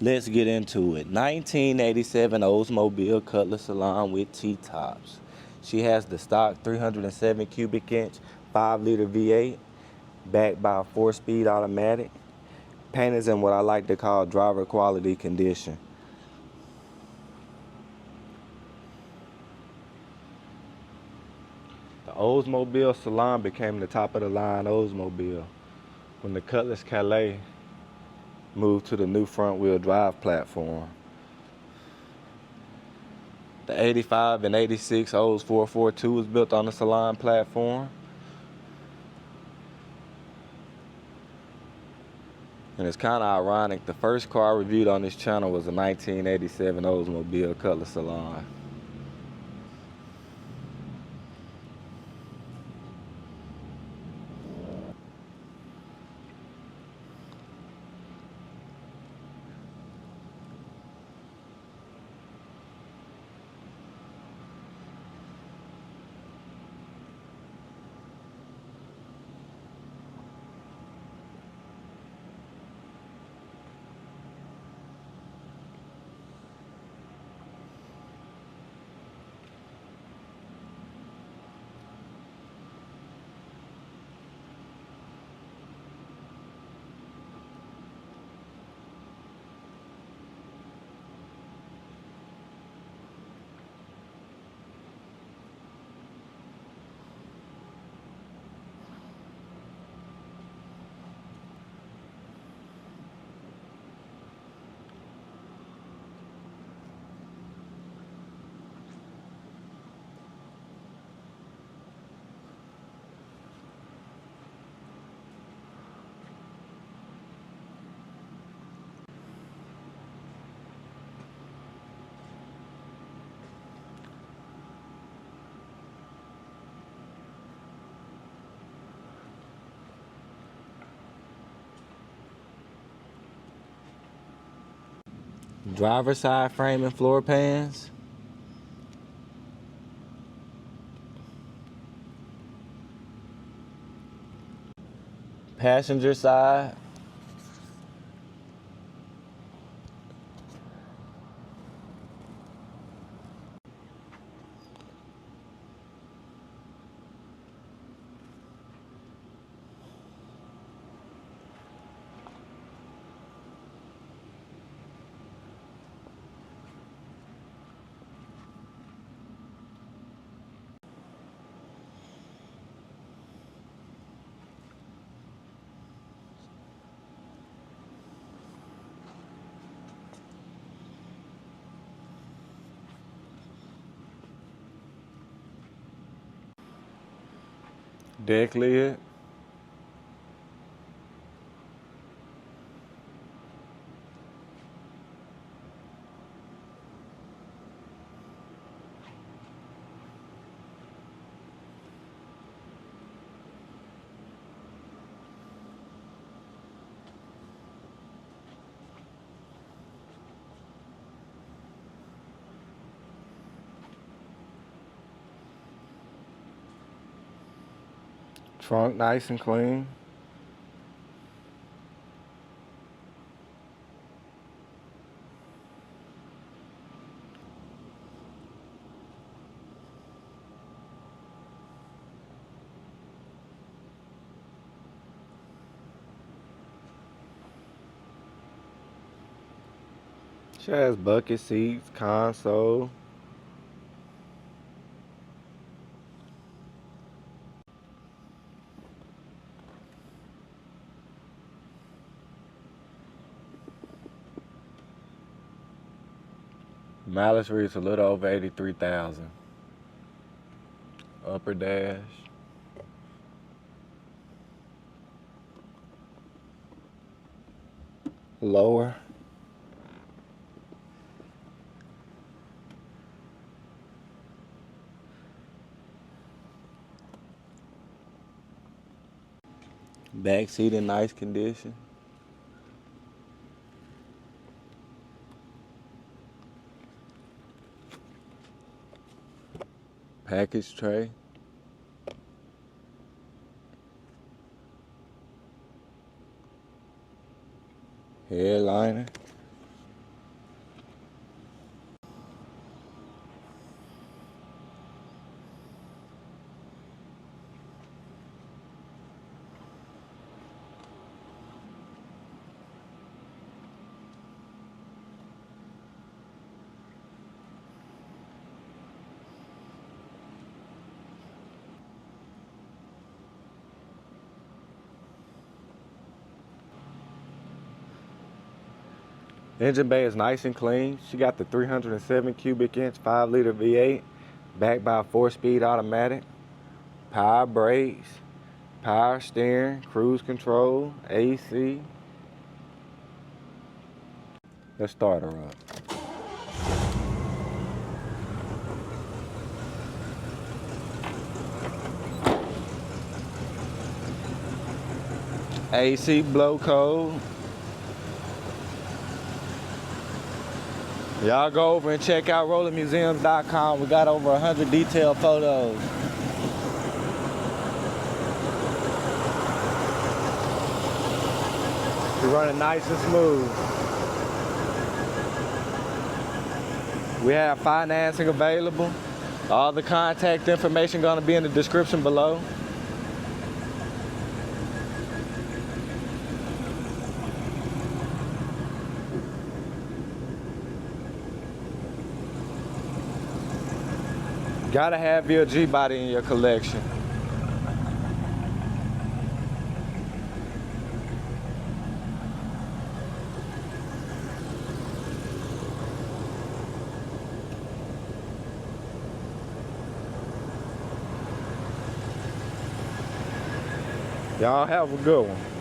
Let's get into it. 1987 Oldsmobile Cutlass Salon with T-tops. She has the stock 307 cubic inch 5-liter V8 backed by a 4-speed automatic. Paint is in what I like to call driver quality condition. The Oldsmobile Salon became the top of the line Oldsmobile when the Cutlass Calais moved to the new front wheel drive platform. The 85 and 86 Olds 442 was built on the Salon platform. And it's kind of ironic, the first car I reviewed on this channel was a 1987 Oldsmobile Cutlass Salon. Driver side frame and floor pans. Passenger side. Deck lid. Trunk nice and clean. She has bucket seats, console. Mileage reads a little over 83,000. Upper dash. Lower. Back seat in nice condition. Package tray. Headliner. Engine bay is nice and clean. She got the 307 cubic inch 5-liter V8 backed by a 4-speed automatic. Power brakes, power steering, cruise control, AC. Let's start her up. AC blow code. Y'all go over and check out rollermuseums.com. We got over 100 detailed photos. We're running nice and smooth. We have financing available. All the contact information gonna be in the description below. Gotta have your G-body in your collection. Y'all have a good one.